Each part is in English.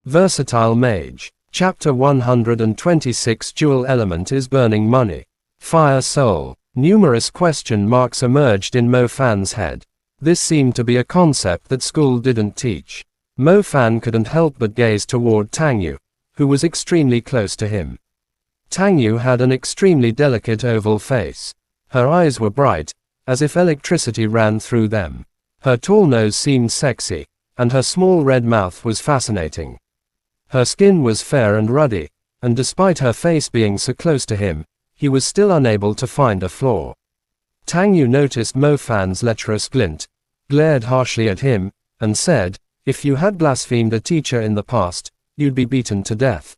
Versatile Mage. Chapter 126. Dual element is burning money. Fire Soul. Numerous question marks emerged in Mo Fan's head. This seemed to be a concept that school didn't teach. Mo Fan couldn't help but gaze toward Tang Yu, who was extremely close to him. Tang Yu had an extremely delicate oval face. Her eyes were bright, as if electricity ran through them. Her tall nose seemed sexy, and her small red mouth was fascinating. Her skin was fair and ruddy, and despite her face being so close to him, he was still unable to find a flaw. Tang Yu noticed Mo Fan's lecherous glint, glared harshly at him, and said, "If you had blasphemed a teacher in the past, you'd be beaten to death.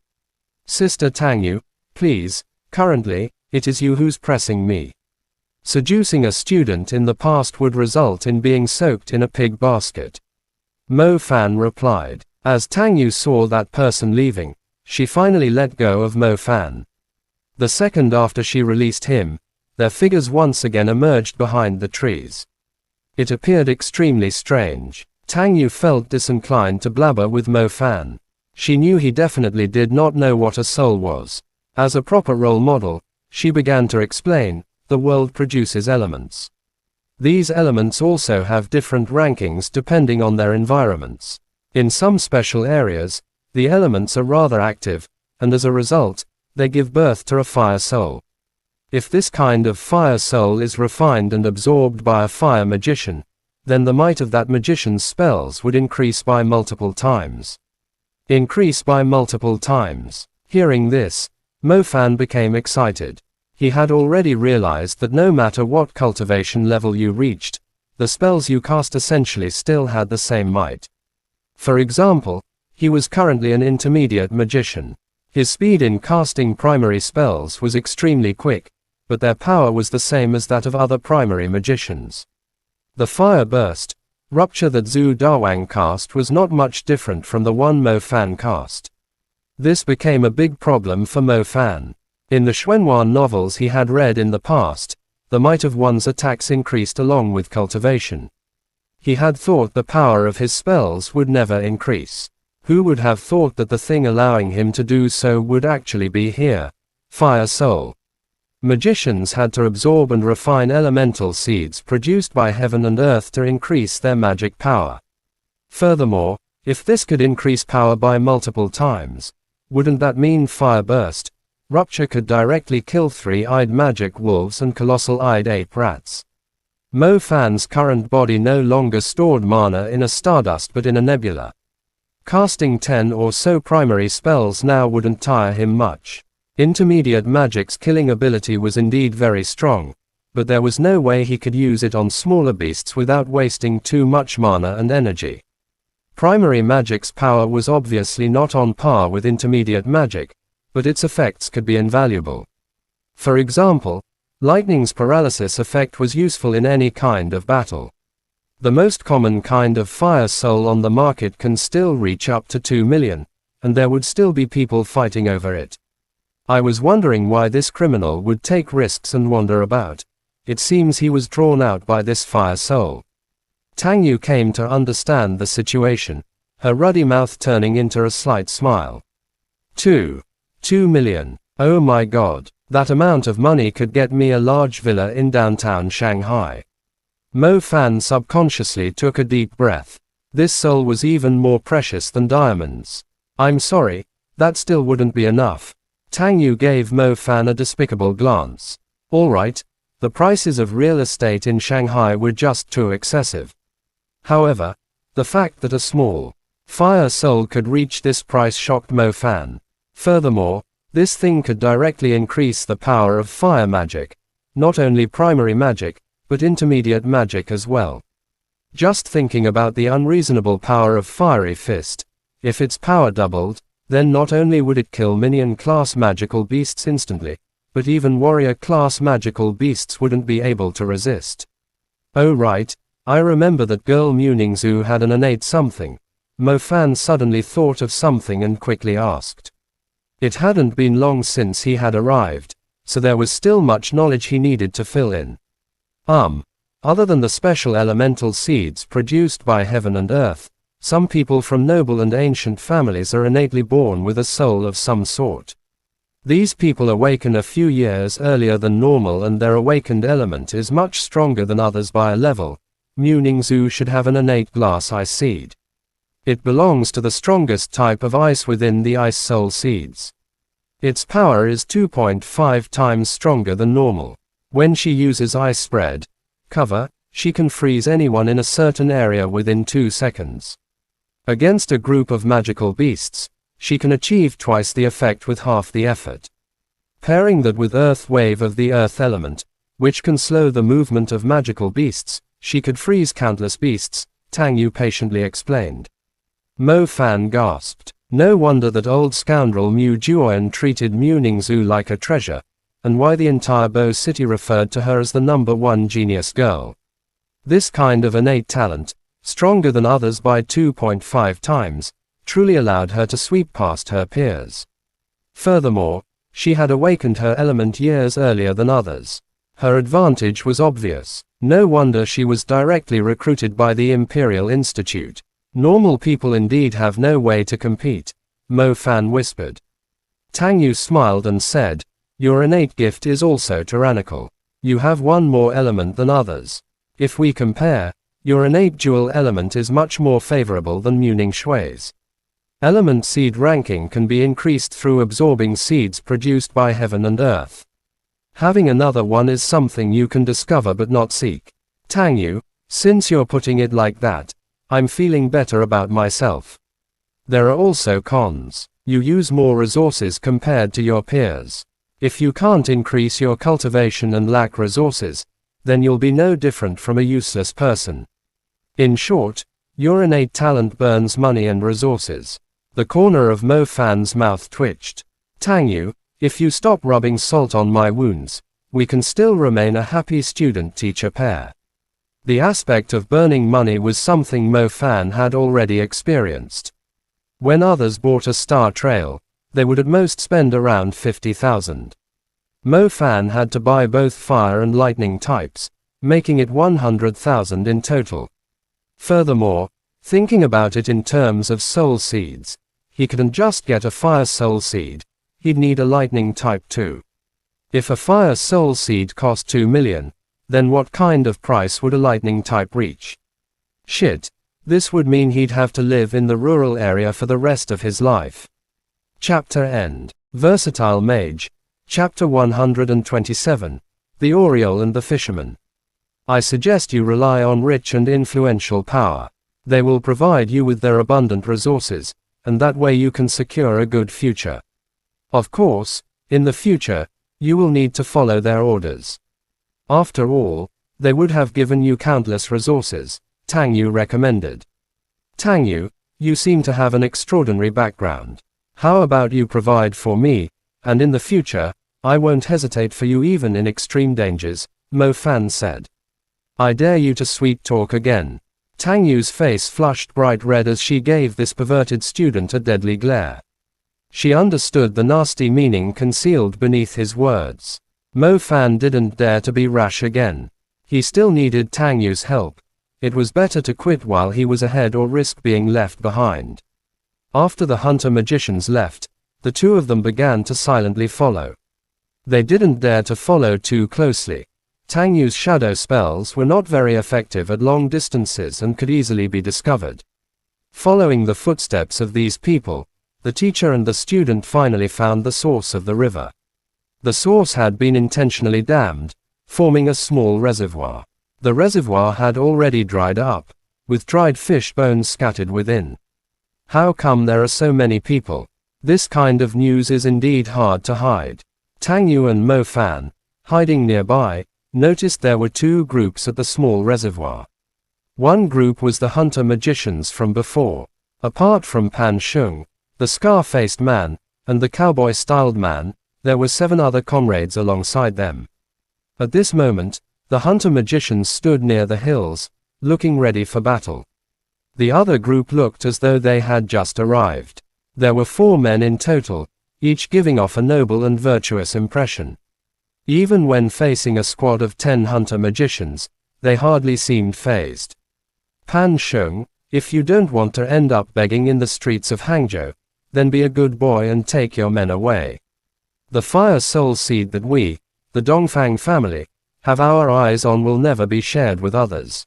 Sister Tang Yu, please, currently, it is you who's pressing me." Seducing a student in the past would result in being soaked in a pig basket. Mo Fan replied. As Tang Yu saw that person leaving, she finally let go of Mo Fan. The second after she released him, their figures once again emerged behind the trees. It appeared extremely strange. Tang Yu felt disinclined to blabber with Mo Fan. She knew he definitely did not know what a soul was. As a proper role model, she began to explain, the world produces elements. These elements also have different rankings depending on their environments. In some special areas, the elements are rather active, and as a result, they give birth to a fire soul. If this kind of fire soul is refined and absorbed by a fire magician, then the might of that magician's spells would increase by multiple times. Increase by multiple times. Hearing this, Mo Fan became excited. He had already realized that no matter what cultivation level you reached, the spells you cast essentially still had the same might. For example, he was currently an intermediate magician. His speed in casting primary spells was extremely quick, but their power was the same as that of other primary magicians. The fire burst, rupture that Zhu Dawang cast was not much different from the one Mo Fan cast. This became a big problem for Mo Fan. In the Xuanhuan novels he had read in the past, the might of one's attacks increased along with cultivation. He had thought the power of his spells would never increase. Who would have thought that the thing allowing him to do so would actually be here? Fire Soul. Magicians had to absorb and refine elemental seeds produced by heaven and earth to increase their magic power. Furthermore, if this could increase power by multiple times, wouldn't that mean fire burst, rupture could directly kill three-eyed magic wolves and colossal-eyed ape rats? Mo Fan's current body no longer stored mana in a stardust but in a nebula. Casting 10 or so primary spells now wouldn't tire him much. Intermediate magic's killing ability was indeed very strong, but there was no way he could use it on smaller beasts without wasting too much mana and energy. Primary magic's power was obviously not on par with intermediate magic, but its effects could be invaluable. For example, lightning's paralysis effect was useful in any kind of battle. The most common kind of fire soul on the market can still reach up to 2 million, and there would still be people fighting over it. I was wondering why this criminal would take risks and wander about. It seems he was drawn out by this fire soul. Tang Yu came to understand the situation, her ruddy mouth turning into a slight smile. 2 million. Oh my god. That amount of money could get me a large villa in downtown Shanghai. Mo Fan subconsciously took a deep breath. This soul was even more precious than diamonds. I'm sorry, that still wouldn't be enough. Tang Yu gave Mo Fan a despicable glance. Alright, the prices of real estate in Shanghai were just too excessive. However, the fact that a small fire soul could reach this price shocked Mo Fan. Furthermore, this thing could directly increase the power of fire magic, not only primary magic, but intermediate magic as well. Just thinking about the unreasonable power of Fiery Fist, if its power doubled, then not only would it kill minion-class magical beasts instantly, but even warrior-class magical beasts wouldn't be able to resist. Oh right, I remember that girl Muningzhu had an innate something. Mo Fan suddenly thought of something and quickly asked. It hadn't been long since he had arrived, so there was still much knowledge he needed to fill in. Other than the special elemental seeds produced by heaven and earth, Some people from noble and ancient families are innately born with a soul of some sort. These people awaken a few years earlier than normal, and their awakened element is much stronger than others by a level. Muningzu should have an innate glass ice seed. It belongs to the strongest type of ice within the ice soul seeds. Its power is 2.5 times stronger than normal. When she uses ice spread cover, she can freeze anyone in a certain area within 2 seconds. Against a group of magical beasts, she can achieve twice the effect with half the effort. Pairing that with Earth Wave of the Earth element, which can slow the movement of magical beasts, she could freeze countless beasts, Tang Yu patiently explained. Mo Fan gasped. No wonder that old scoundrel Mu Juoyan treated Muningzu like a treasure, and why the entire Bo city referred to her as the #1 genius girl. This kind of innate talent, stronger than others by 2.5 times, truly allowed her to sweep past her peers. Furthermore, she had awakened her element years earlier than others. Her advantage was obvious. No wonder she was directly recruited by the Imperial Institute. Normal people indeed have no way to compete, Mo Fan whispered. Tang Yu smiled and said, your innate gift is also tyrannical. You have one more element than others. If we compare, your innate dual element is much more favorable than Muning Shui's. Element seed ranking can be increased through absorbing seeds produced by heaven and earth. Having another one is something you can discover but not seek. Tang Yu, since you're putting it like that, I'm feeling better about myself. There are also cons. You use more resources compared to your peers. If you can't increase your cultivation and lack resources, then you'll be no different from a useless person. In short, your innate talent burns money and resources. The corner of Mo Fan's mouth twitched. Tang Yu, if you stop rubbing salt on my wounds, we can still remain a happy student-teacher pair. The aspect of burning money was something Mo Fan had already experienced. When others bought a star trail, they would at most spend around 50,000. Mo Fan had to buy both fire and lightning types, making it 100,000 in total. Furthermore, thinking about it in terms of soul seeds, he couldn't just get a fire soul seed, he'd need a lightning type too. If a fire soul seed cost 2 million, then what kind of price would a lightning type reach? Shit, this would mean he'd have to live in the rural area for the rest of his life. Chapter End. Versatile Mage. Chapter 127. The Oriole and the Fisherman. I suggest you rely on rich and influential power. They will provide you with their abundant resources, and that way you can secure a good future. Of course, in the future, you will need to follow their orders. After all, they would have given you countless resources, Tang Yu recommended. Tang Yu, you seem to have an extraordinary background. How about you provide for me, and in the future, I won't hesitate for you even in extreme dangers, Mo Fan said. I dare you to sweet talk again. Tang Yu's face flushed bright red as she gave this perverted student a deadly glare. She understood the nasty meaning concealed beneath his words. Mo Fan didn't dare to be rash again. He still needed Tang Yu's help. It was better to quit while he was ahead or risk being left behind. After the hunter magicians left, the two of them began to silently follow. They didn't dare to follow too closely. Tang Yu's shadow spells were not very effective at long distances and could easily be discovered. Following the footsteps of these people, the teacher and the student finally found the source of the river. The source had been intentionally dammed, forming a small reservoir. The reservoir had already dried up, with dried fish bones scattered within. How come there are so many people? This kind of news is indeed hard to hide. Tang Yu and Mo Fan, hiding nearby, noticed there were two groups at the small reservoir. One group was the hunter magicians from before. Apart from Pan Sheng, the scar-faced man, and the cowboy-styled man, there were 7 other comrades alongside them. At this moment, the hunter magicians stood near the hills, looking ready for battle. The other group looked as though they had just arrived. There were 4 men in total, each giving off a noble and virtuous impression. Even when facing a squad of 10 hunter magicians, they hardly seemed fazed. Pan Sheng, If you don't want to end up begging in the streets of Hangzhou, then be a good boy and take your men away. The fire soul seed that we, the Dongfang family, have our eyes on will never be shared with others,"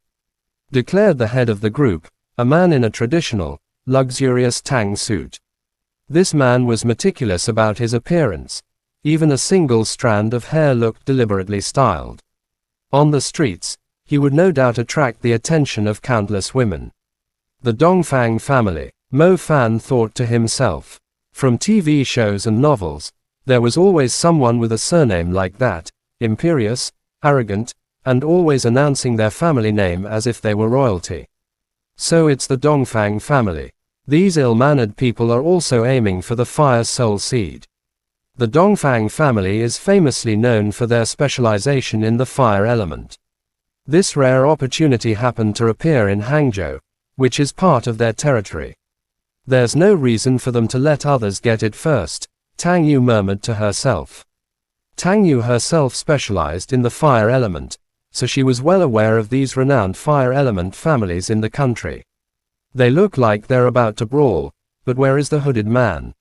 declared the head of the group, a man in a traditional, luxurious Tang suit. This man was meticulous about his appearance. Even a single strand of hair looked deliberately styled. On the streets, he would no doubt attract the attention of countless women. The Dongfang family, Mo Fan thought to himself. From TV shows and novels, there was always someone with a surname like that, imperious, arrogant, and always announcing their family name as if they were royalty. So it's the Dongfang family. These ill-mannered people are also aiming for the fire soul seed. The Dongfang family is famously known for their specialization in the fire element. This rare opportunity happened to appear in Hangzhou, which is part of their territory. There's no reason for them to let others get it first, Tang Yu murmured to herself. Tang Yu herself specialized in the fire element, so she was well aware of these renowned fire element families in the country. They look like they're about to brawl, but where is the hooded man?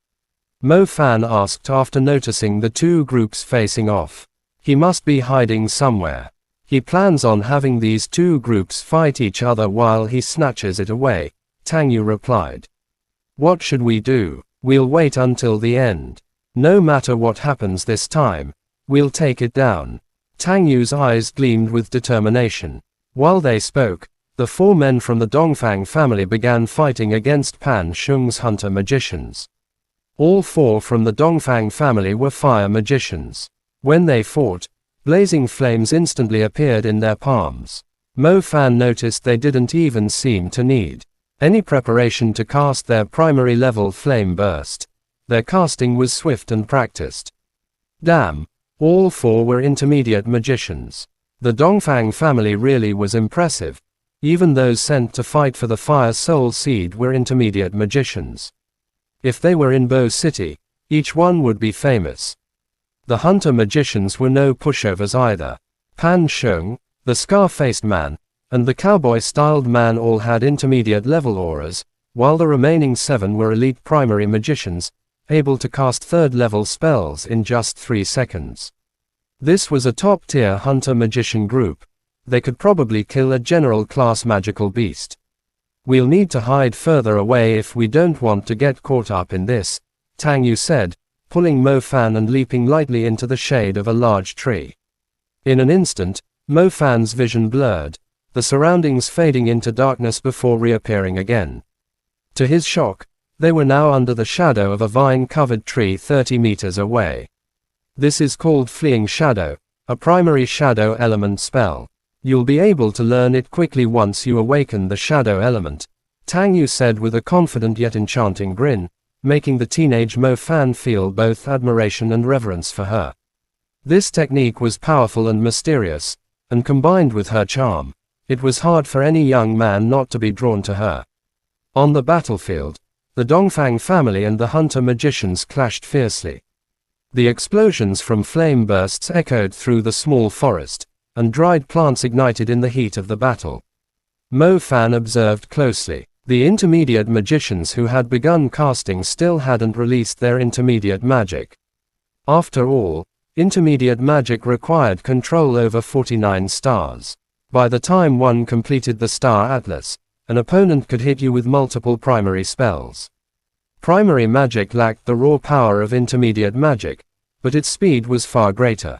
Mo Fan asked after noticing the two groups facing off. He must be hiding somewhere. He plans on having these two groups fight each other while he snatches it away, Tang Yu replied. What should we do? We'll wait until the end. No matter what happens this time, we'll take it down. Tang Yu's eyes gleamed with determination. While they spoke, the four men from the Dongfang family began fighting against Pan Shung's hunter magicians. All four from the Dongfang family were fire magicians. When they fought, blazing flames instantly appeared in their palms. Mo Fan noticed they didn't even seem to need any preparation to cast their primary level flame burst. Their casting was swift and practiced. Damn, all four were intermediate magicians. The Dongfang family really was impressive. Even those sent to fight for the Fire Soul Seed were intermediate magicians. If they were in Bo City, each one would be famous. The hunter magicians were no pushovers either. Pan Shung, the scar-faced man, and the cowboy-styled man all had intermediate-level auras, while the remaining 7 were elite primary magicians, able to cast third-level spells in just 3 seconds. This was a top-tier hunter-magician group. They could probably kill a general-class magical beast. We'll need to hide further away if we don't want to get caught up in this, Tang Yu said, pulling Mo Fan and leaping lightly into the shade of a large tree. In an instant, Mo Fan's vision blurred, the surroundings fading into darkness before reappearing again. To his shock, they were now under the shadow of a vine-covered tree 30 meters away. This is called Fleeing Shadow, a primary shadow element spell. You'll be able to learn it quickly once you awaken the shadow element, Tang Yu said with a confident yet enchanting grin, making the teenage Mo Fan feel both admiration and reverence for her. This technique was powerful and mysterious, and combined with her charm, it was hard for any young man not to be drawn to her. On the battlefield, the Dongfang family and the hunter magicians clashed fiercely. The explosions from flame bursts echoed through the small forest, and dried plants ignited in the heat of the battle. Mo Fan observed closely. The intermediate magicians who had begun casting still hadn't released their intermediate magic. After all, intermediate magic required control over 49 stars. By the time one completed the Star Atlas, an opponent could hit you with multiple primary spells. Primary magic lacked the raw power of intermediate magic, but its speed was far greater.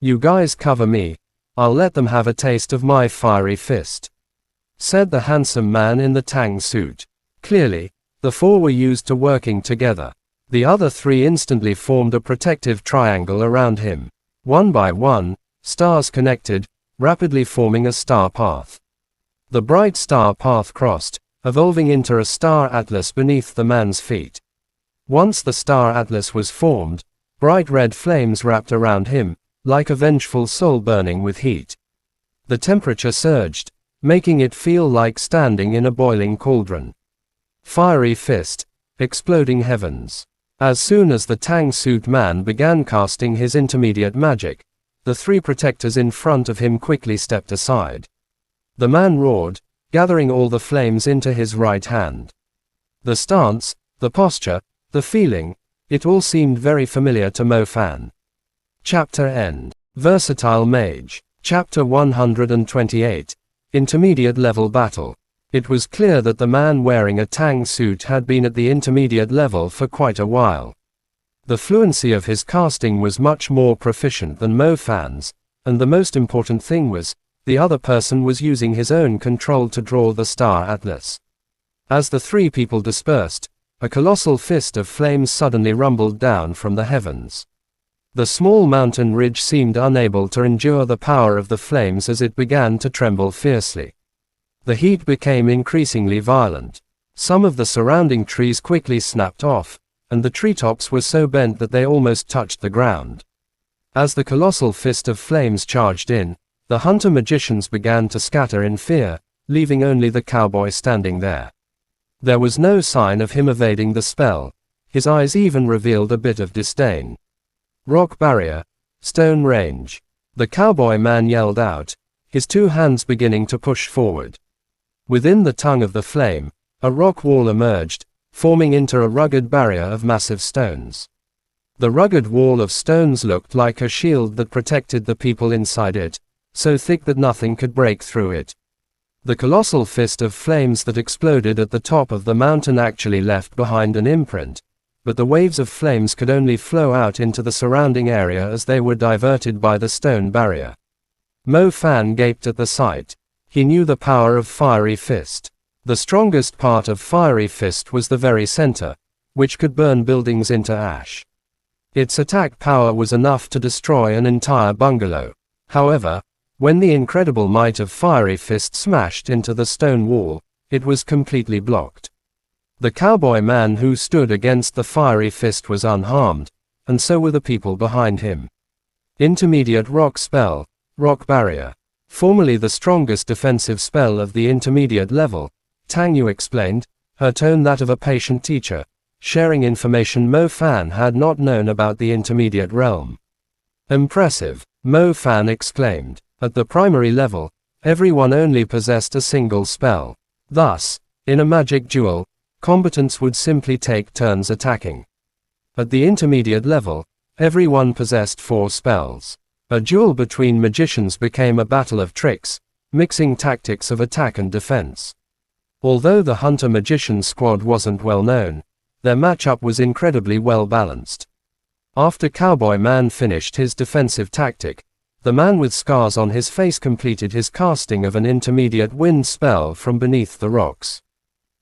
You guys cover me. I'll let them have a taste of my fiery fist, said the handsome man in the Tang suit. Clearly, the 4 were used to working together. The other 3 instantly formed a protective triangle around him. One by one, stars connected, rapidly forming a star path. The bright star path crossed, evolving into a star atlas beneath the man's feet. Once the star atlas was formed, bright red flames wrapped around him, like a vengeful soul burning with heat. The temperature surged, making it feel like standing in a boiling cauldron. Fiery fist, exploding heavens. As soon as the Tang suit man began casting his intermediate magic, the 3 protectors in front of him quickly stepped aside. The man roared, gathering all the flames into his right hand. The stance, the posture, the feeling, it all seemed very familiar to Mo Fan. Chapter End. Versatile Mage. Chapter 128. Intermediate Level Battle. It was clear that the man wearing a tang suit had been at the intermediate level for quite a while. The fluency of his casting was much more proficient than Mo Fan's, and the most important thing was, the other person was using his own control to draw the star atlas. As the three people dispersed, a colossal fist of flames suddenly rumbled down from the heavens. The small mountain ridge seemed unable to endure the power of the flames as it began to tremble fiercely. The heat became increasingly violent. Some of the surrounding trees quickly snapped off, and the treetops were so bent that they almost touched the ground. As the colossal fist of flames charged in, the hunter magicians began to scatter in fear, leaving only the cowboy standing there. There was no sign of him evading the spell. His eyes even revealed a bit of disdain. Rock barrier, stone range. The cowboy man yelled out, his two hands beginning to push forward. Within the tongue of the flame, a rock wall emerged, forming into a rugged barrier of massive stones. The rugged wall of stones looked like a shield that protected the people inside it, so thick that nothing could break through it. The colossal fist of flames that exploded at the top of the mountain actually left behind an imprint, but the waves of flames could only flow out into the surrounding area as they were diverted by the stone barrier. Mo Fan gaped at the sight. He knew the power of Fiery Fist. The strongest part of Fiery Fist was the very center, which could burn buildings into ash. Its attack power was enough to destroy an entire bungalow. However, when the incredible might of Fiery Fist smashed into the stone wall, it was completely blocked. The cowboy man who stood against the Fiery Fist was unharmed, and so were the people behind him. Intermediate Rock Spell, Rock Barrier. Formerly the strongest defensive spell of the intermediate level, Tang Yu explained, her tone that of a patient teacher, sharing information Mo Fan had not known about the intermediate realm. Impressive, Mo Fan exclaimed. At the primary level, everyone only possessed a single spell. Thus, in a magic duel, combatants would simply take turns attacking. At the intermediate level, everyone possessed 4 spells. A duel between magicians became a battle of tricks, mixing tactics of attack and defense. Although the hunter magician squad wasn't well known, their matchup was incredibly well balanced. After Cowboy Man finished his defensive tactic, the man with scars on his face completed his casting of an intermediate wind spell from beneath the rocks.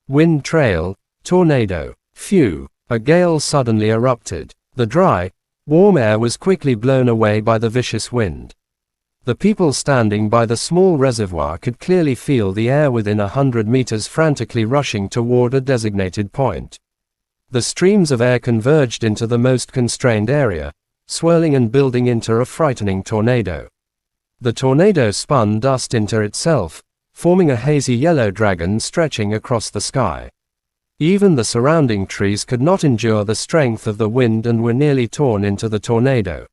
Wind Trail, Tornado. Phew! A gale suddenly erupted. The dry, warm air was quickly blown away by the vicious wind. The people standing by the small reservoir could clearly feel the air within 100 meters frantically rushing toward a designated point. The streams of air converged into the most constrained area, swirling and building into a frightening tornado. The tornado spun dust into itself, forming a hazy yellow dragon stretching across the sky. Even the surrounding trees could not endure the strength of the wind and were nearly torn into the tornado.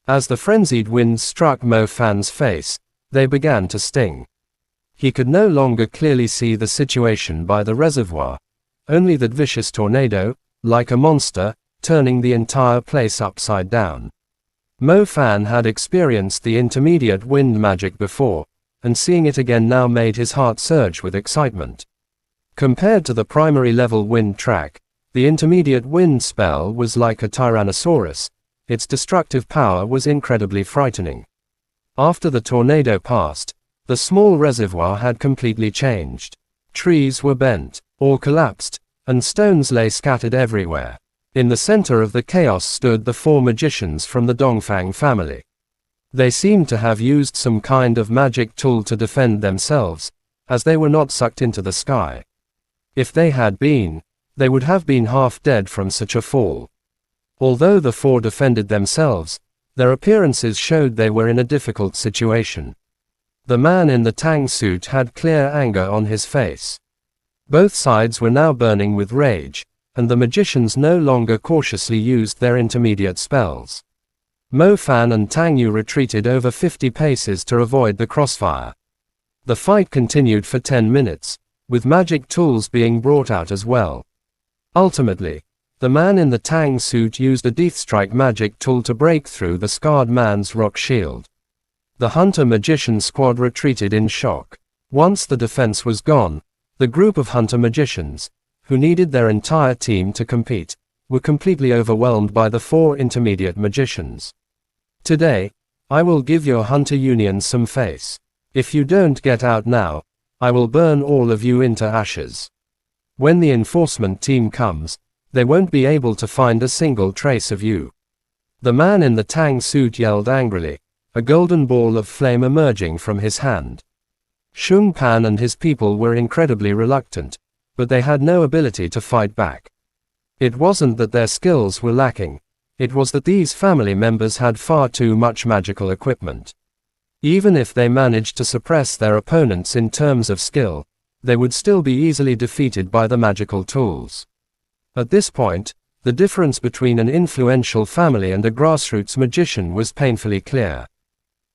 As the frenzied winds struck Mo Fan's face, they began to sting. He could no longer clearly see the situation by the reservoir, only that vicious tornado, like a monster, turning the entire place upside down. Mo Fan had experienced the intermediate wind magic before, and seeing it again now made his heart surge with excitement. Compared to the primary level wind track, the intermediate wind spell was like a Tyrannosaurus. Its destructive power was incredibly frightening. After the tornado passed, the small reservoir had completely changed. Trees were bent, or collapsed, and stones lay scattered everywhere. In the center of the chaos stood the 4 magicians from the Dongfang family. They seemed to have used some kind of magic tool to defend themselves, as they were not sucked into the sky. If they had been, they would have been half dead from such a fall. Although the 4 defended themselves, their appearances showed they were in a difficult situation. The man in the tang suit had clear anger on his face. Both sides were now burning with rage, and the magicians no longer cautiously used their intermediate spells. Mo Fan and Tang Yu retreated over 50 paces to avoid the crossfire. The fight continued for 10 minutes, with magic tools being brought out as well. Ultimately, the man in the Tang suit used a Death Strike magic tool to break through the scarred man's rock shield. The Hunter Magician squad retreated in shock. Once the defense was gone, the group of Hunter Magicians, who needed their entire team to compete, were completely overwhelmed by the 4 intermediate magicians. Today, I will give your Hunter Union some face. If you don't get out now, I will burn all of you into ashes. When the enforcement team comes, they won't be able to find a single trace of you. The man in the Tang suit yelled angrily, a golden ball of flame emerging from his hand. Shung Pan and his people were incredibly reluctant, but they had no ability to fight back. It wasn't that their skills were lacking, it was that these family members had far too much magical equipment. Even if they managed to suppress their opponents in terms of skill, they would still be easily defeated by the magical tools. At this point, the difference between an influential family and a grassroots magician was painfully clear.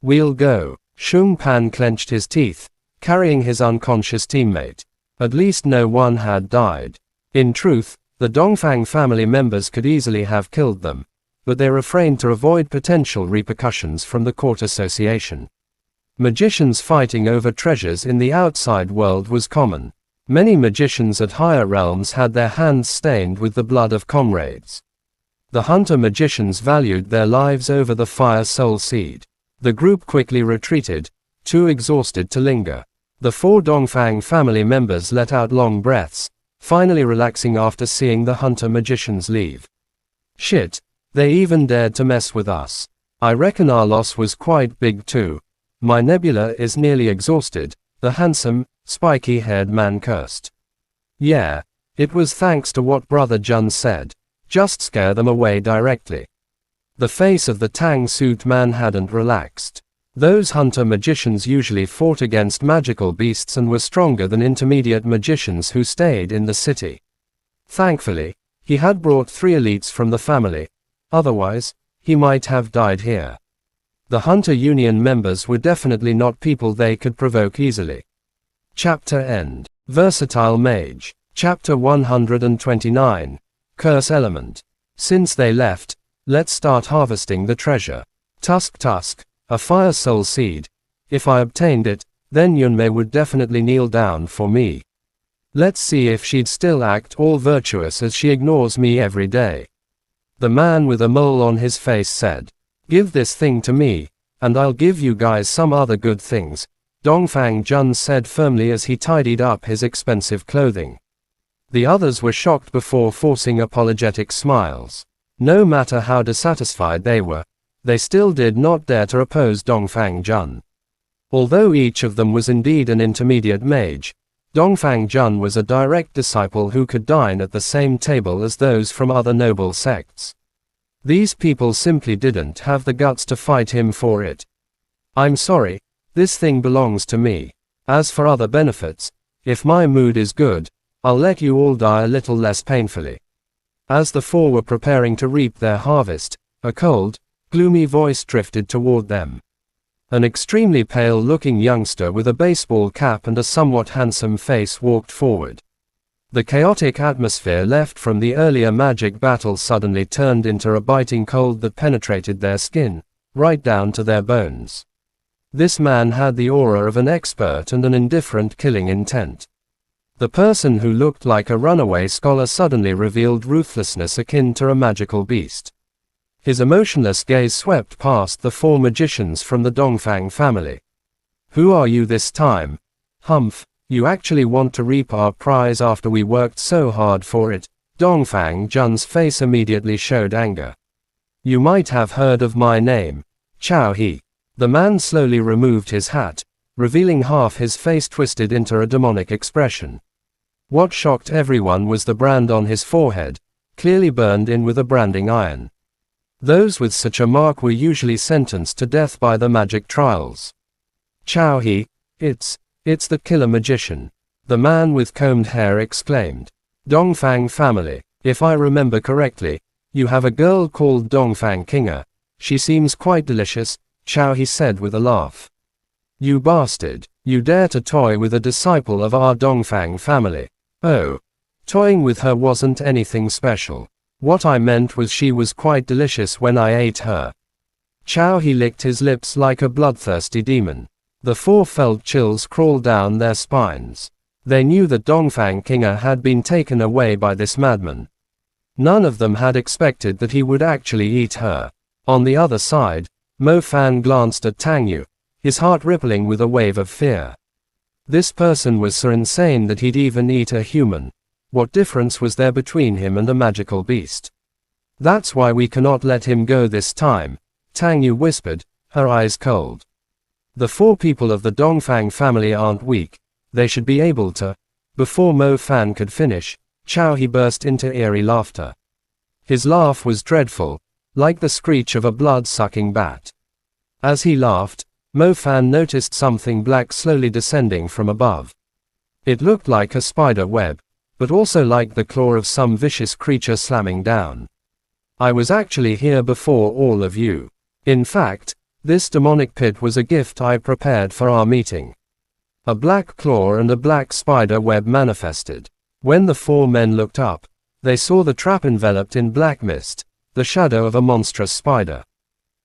We'll go. Shung Pan clenched his teeth, carrying his unconscious teammate. At least no one had died. In truth, the Dongfang family members could easily have killed them, but they refrained to avoid potential repercussions from the court association. Magicians fighting over treasures in the outside world was common. Many magicians at higher realms had their hands stained with the blood of comrades. The Hunter Magicians valued their lives over the Fire Soul Seed. The group quickly retreated, too exhausted to linger. The 4 Dongfang family members let out long breaths, finally relaxing after seeing the Hunter Magicians leave. Shit, they even dared to mess with us. I reckon our loss was quite big too. My Nebula is nearly exhausted, the handsome, spiky-haired man cursed. Yeah, it was thanks to what Brother Jun said. Just scare them away directly. The face of the Tang suit man hadn't relaxed. Those Hunter Magicians usually fought against magical beasts and were stronger than intermediate magicians who stayed in the city. Thankfully, he had brought 3 elites from the family, otherwise, he might have died here. The Hunter Union members were definitely not people they could provoke easily. Chapter End. Versatile Mage. Chapter 129. Curse Element. Since they left, let's start harvesting the treasure. Tusk, a Fire Soul Seed. If I obtained it, then Yunmei would definitely kneel down for me. Let's see if she'd still act all virtuous as she ignores me every day. The man with a mole on his face said. Give this thing to me, and I'll give you guys some other good things, Dongfang Jun said firmly as he tidied up his expensive clothing. The others were shocked before forcing apologetic smiles. No matter how dissatisfied they were, they still did not dare to oppose Dongfang Jun. Although each of them was indeed an intermediate mage, Dongfang Jun was a direct disciple who could dine at the same table as those from other noble sects. These people simply didn't have the guts to fight him for it. I'm sorry, this thing belongs to me. As for other benefits, if my mood is good, I'll let you all die a little less painfully. As the 4 were preparing to reap their harvest, a cold, gloomy voice drifted toward them. An extremely pale-looking youngster with a baseball cap and a somewhat handsome face walked forward. The chaotic atmosphere left from the earlier magic battle suddenly turned into a biting cold that penetrated their skin, right down to their bones. This man had the aura of an expert and an indifferent killing intent. The person who looked like a runaway scholar suddenly revealed ruthlessness akin to a magical beast. His emotionless gaze swept past the 4 magicians from the Dongfang family. Who are you this time? Humph. You actually want to reap our prize after we worked so hard for it? Dongfang Jun's face immediately showed anger. You might have heard of my name. Chao He. The man slowly removed his hat, revealing half his face twisted into a demonic expression. What shocked everyone was the brand on his forehead, clearly burned in with a branding iron. Those with such a mark were usually sentenced to death by the magic trials. Chao He, it's the killer magician. The man with combed hair exclaimed. Dongfang family, if I remember correctly, you have a girl called Dongfang Kinga. She seems quite delicious, Chao He said with a laugh. You bastard. You dare to toy with a disciple of our Dongfang family. Oh. Toying with her wasn't anything special. What I meant was she was quite delicious when I ate her. Chow He licked his lips like a bloodthirsty demon. The four felt chills crawl down their spines. They knew that Dongfang Kinga had been taken away by this madman. None of them had expected that he would actually eat her. On the other side, Mo Fan glanced at Tang Yu, his heart rippling with a wave of fear. This person was so insane that he'd even eat a human. What difference was there between him and a magical beast? That's why we cannot let him go this time, Tang Yu whispered, her eyes cold. The four people of the Dongfang family aren't weak, they should be able to. Before Mo Fan could finish, Chow He burst into eerie laughter. His laugh was dreadful, like the screech of a blood-sucking bat. As he laughed, Mo Fan noticed something black slowly descending from above. It looked like a spider web, but also like the claw of some vicious creature slamming down. I was actually here before all of you. In fact, this demonic pit was a gift I prepared for our meeting. A black claw and a black spider web manifested. When the four men looked up, they saw the trap enveloped in black mist, the shadow of a monstrous spider.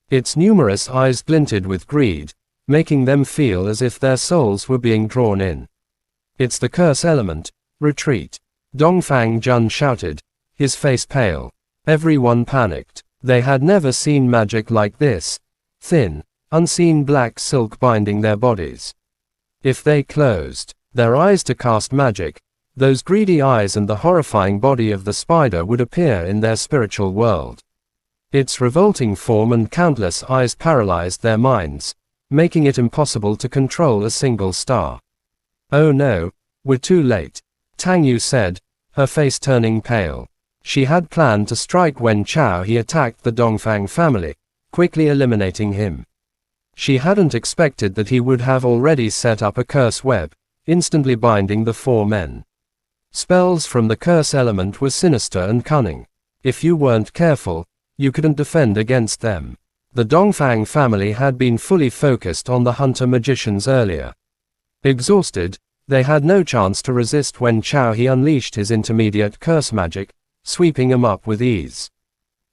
Its numerous eyes glinted with greed, making them feel as if their souls were being drawn in. It's the curse element. Retreat. Dongfang Jun shouted, his face pale. Everyone panicked. They had never seen magic like this. Thin, unseen black silk binding their bodies. If they closed their eyes to cast magic, those greedy eyes and the horrifying body of the spider would appear in their spiritual world. Its revolting form and countless eyes paralyzed their minds, making it impossible to control a single star. Oh no, we're too late, Tang Yu said, her face turning pale. She had planned to strike when Chow He attacked the Dongfang family, quickly eliminating him. She hadn't expected that he would have already set up a curse web, instantly binding the four men. Spells from the curse element were sinister and cunning. If you weren't careful, you couldn't defend against them. The Dongfang family had been fully focused on the hunter magicians earlier. Exhausted, they had no chance to resist when Chow He unleashed his intermediate curse magic, sweeping them up with ease.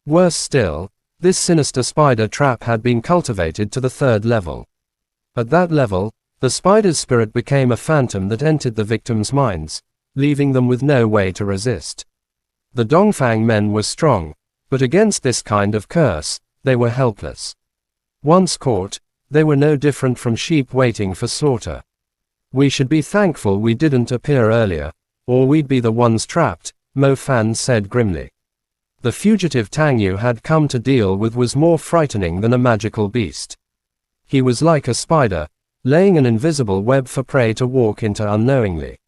Worse still, this sinister spider trap had been cultivated to the third level. At that level, the spider's spirit became a phantom that entered the victims' minds, leaving them with no way to resist. The Dongfang men were strong, but against this kind of curse, they were helpless. Once caught, they were no different from sheep waiting for slaughter. We should be thankful we didn't appear earlier, or we'd be the ones trapped, Mo Fan said grimly. The fugitive Tang Yu had come to deal with was more frightening than a magical beast. He was like a spider, laying an invisible web for prey to walk into unknowingly.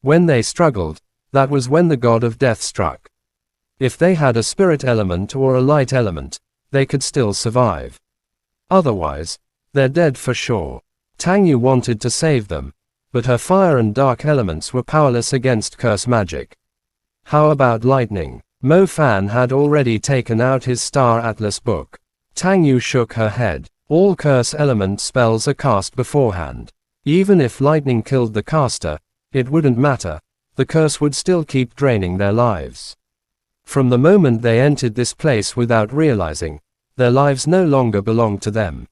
When they struggled, that was when the god of death struck. If they had a spirit element or a light element, they could still survive. Otherwise, they're dead for sure. Tang Yu wanted to save them, but her fire and dark elements were powerless against curse magic. How about lightning? Mo Fan had already taken out his Star Atlas book. Tang Yu shook her head. All curse element spells are cast beforehand. Even if lightning killed the caster, it wouldn't matter. The curse would still keep draining their lives. From the moment they entered this place without realizing, their lives no longer belonged to them.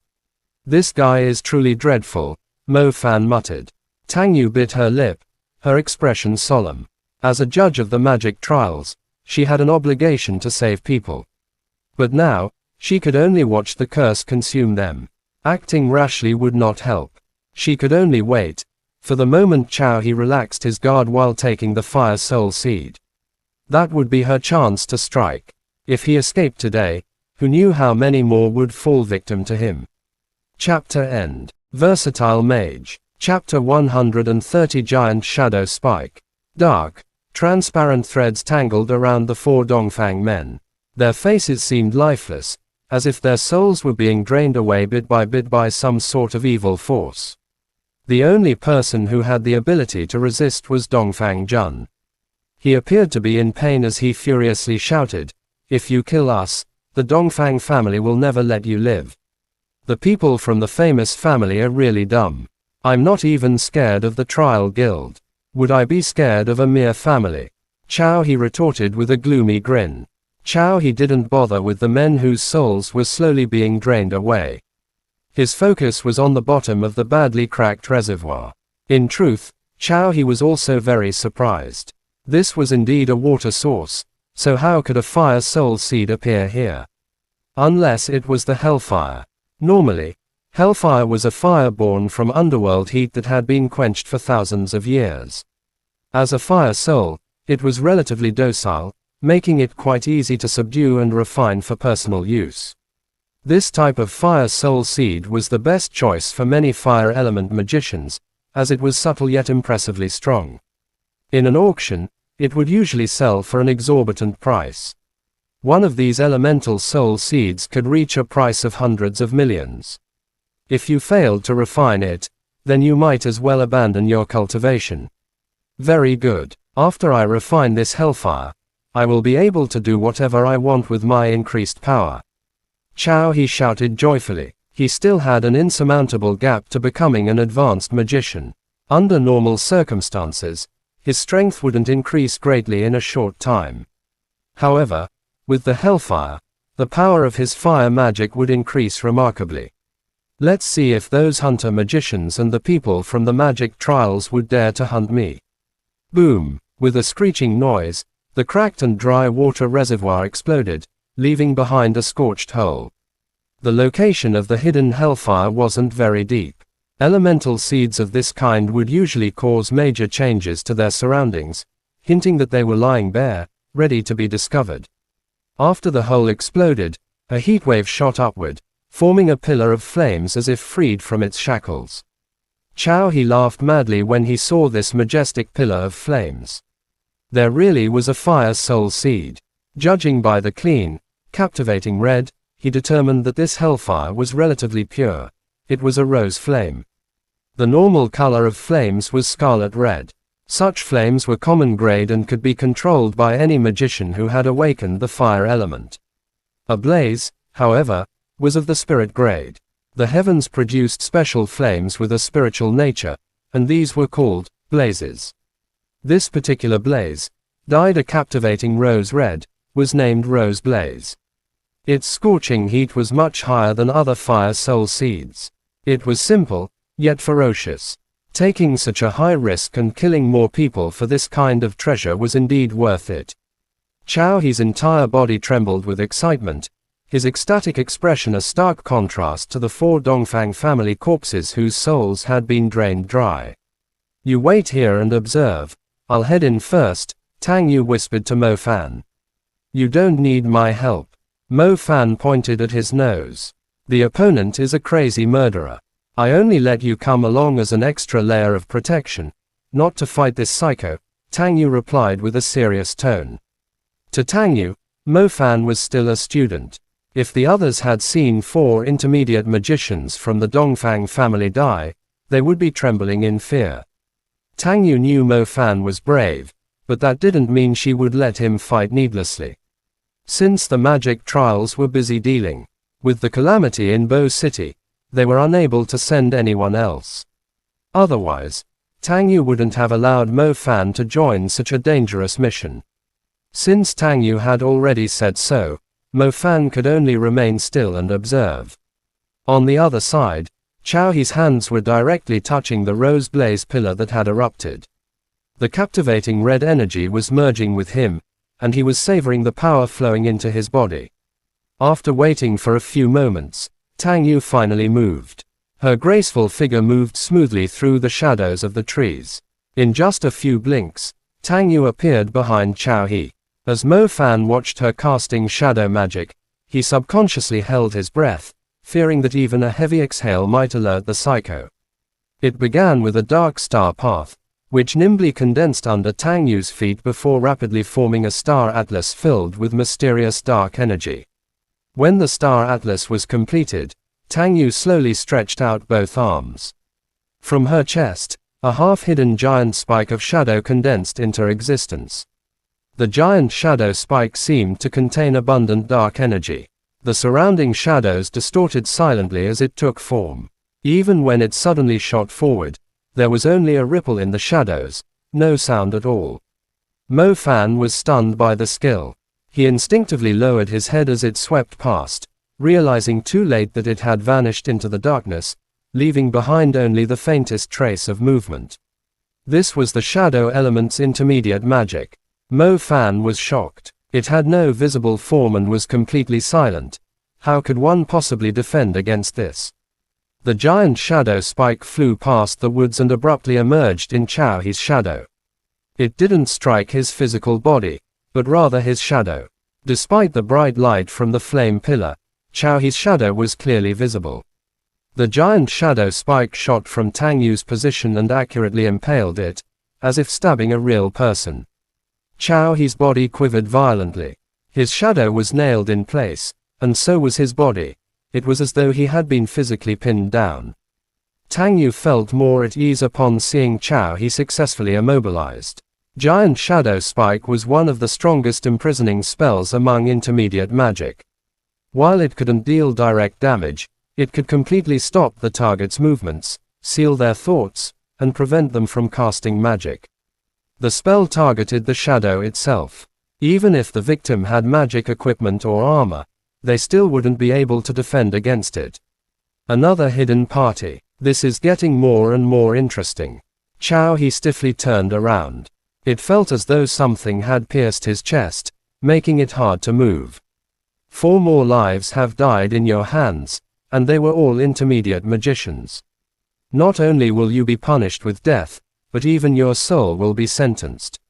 This guy is truly dreadful, Mo Fan muttered. Tang Yu bit her lip, her expression solemn. As a judge of the magic trials, she had an obligation to save people. But now, she could only watch the curse consume them. Acting rashly would not help. She could only wait for the moment Chow He relaxed his guard while taking the Fire Soul Seed. That would be her chance to strike. If he escaped today, who knew how many more would fall victim to him? Chapter End. Versatile Mage. Chapter 130 Giant Shadow Spike. Dark, transparent threads tangled around the four Dongfang men. Their faces seemed lifeless, as if their souls were being drained away bit by some sort of evil force. The only person who had the ability to resist was Dongfang Jun. He appeared to be in pain as he furiously shouted, "If you kill us, the Dongfang family will never let you live. The people from the famous family are really dumb. I'm not even scared of the trial guild. Would I be scared of a mere family? Chow, he retorted with a gloomy grin. Chow, he didn't bother with the men whose souls were slowly being drained away. His focus was on the bottom of the badly cracked reservoir. In truth, Chow, he was also very surprised. This was indeed a water source, so how could a fire soul seed appear here? Unless it was the hellfire. Normally, hellfire was a fire born from underworld heat that had been quenched for thousands of years. As a fire soul, it was relatively docile, making it quite easy to subdue and refine for personal use. This type of fire soul seed was the best choice for many fire element magicians, as it was subtle yet impressively strong. In an auction, it would usually sell for an exorbitant price. One of these elemental soul seeds could reach a price of hundreds of millions. If you failed to refine it, then you might as well abandon your cultivation. Very good. After I refine this hellfire, I will be able to do whatever I want with my increased power. Chow, he shouted joyfully. He still had an insurmountable gap to becoming an advanced magician. Under normal circumstances, his strength wouldn't increase greatly in a short time. However, with the hellfire, the power of his fire magic would increase remarkably. Let's see if those hunter magicians and the people from the magic trials would dare to hunt me. Boom! With a screeching noise, the cracked and dry water reservoir exploded, leaving behind a scorched hole. The location of the hidden hellfire wasn't very deep. Elemental seeds of this kind would usually cause major changes to their surroundings, hinting that they were lying bare, ready to be discovered. After the hole exploded, a heatwave shot upward, forming a pillar of flames as if freed from its shackles. Chow, he laughed madly when he saw this majestic pillar of flames. There really was a fire soul seed. Judging by the clean, captivating red, he determined that this hellfire was relatively pure. It was a rose flame. The normal color of flames was scarlet red. Such flames were common grade and could be controlled by any magician who had awakened the fire element. A blaze, however, was of the spirit grade. The heavens produced special flames with a spiritual nature, and these were called blazes. This particular blaze, dyed a captivating rose red, was named Rose Blaze. Its scorching heat was much higher than other fire soul seeds. It was simple, yet ferocious. Taking such a high risk and killing more people for this kind of treasure was indeed worth it. Chow, his entire body trembled with excitement, his ecstatic expression a stark contrast to the 4 Dongfang family corpses whose souls had been drained dry. You wait here and observe. I'll head in first, Tang Yu whispered to Mo Fan. You don't need my help. Mo Fan pointed at his nose. The opponent is a crazy murderer. I only let you come along as an extra layer of protection, not to fight this psycho, Tang Yu replied with a serious tone. To Tang Yu, Mo Fan was still a student. If the others had seen 4 intermediate magicians from the Dongfang family die, they would be trembling in fear. Tang Yu knew Mo Fan was brave, but that didn't mean she would let him fight needlessly. Since the magic trials were busy dealing with the calamity in Bo City, they were unable to send anyone else. Otherwise, Tang Yu wouldn't have allowed Mo Fan to join such a dangerous mission. Since Tang Yu had already said so, Mo Fan could only remain still and observe. On the other side, Chow, his hands were directly touching the rose blaze pillar that had erupted. The captivating red energy was merging with him, and he was savoring the power flowing into his body. After waiting for a few moments, Tang Yu finally moved. Her graceful figure moved smoothly through the shadows of the trees. In just a few blinks, Tang Yu appeared behind Chow He. As Mo Fan watched her casting shadow magic, he subconsciously held his breath, fearing that even a heavy exhale might alert the psycho. It began with a dark star path, which nimbly condensed under Tang Yu's feet before rapidly forming a star atlas filled with mysterious dark energy. When the star atlas was completed, Tang Yu slowly stretched out both arms. From her chest, a half-hidden giant spike of shadow condensed into existence. The giant shadow spike seemed to contain abundant dark energy. The surrounding shadows distorted silently as it took form. Even when it suddenly shot forward, there was only a ripple in the shadows, no sound at all. Mo Fan was stunned by the skill. He instinctively lowered his head as it swept past, realizing too late that it had vanished into the darkness, leaving behind only the faintest trace of movement. This was the shadow element's intermediate magic. Mo Fan was shocked. It had no visible form and was completely silent. How could one possibly defend against this? The giant shadow spike flew past the woods and abruptly emerged in Chao Hi's shadow. It didn't strike his physical body, but rather his shadow. Despite the bright light from the flame pillar, Chao Hi's shadow was clearly visible. The giant shadow spike shot from Tang Yu's position and accurately impaled it, as if stabbing a real person. Chao Hi's body quivered violently. His shadow was nailed in place, and so was his body. It was as though he had been physically pinned down. Tang Yu felt more at ease upon seeing Chao Hi successfully immobilized. Giant Shadow Spike was one of the strongest imprisoning spells among intermediate magic. While it couldn't deal direct damage, it could completely stop the target's movements, seal their thoughts, and prevent them from casting magic. The spell targeted the shadow itself. Even if the victim had magic equipment or armor, they still wouldn't be able to defend against it. Another hidden party. This is getting more and more interesting. Chao Hi stiffly turned around. It felt as though something had pierced his chest, making it hard to move. 4 more lives have died in your hands, and they were all intermediate magicians. Not only will you be punished with death, but even your soul will be sentenced.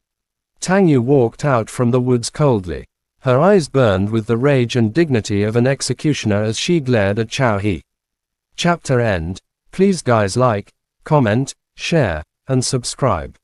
Tang Yu walked out from the woods coldly. Her eyes burned with the rage and dignity of an executioner as she glared at Chao Hi. Chapter end. Please guys like, comment, share, and subscribe.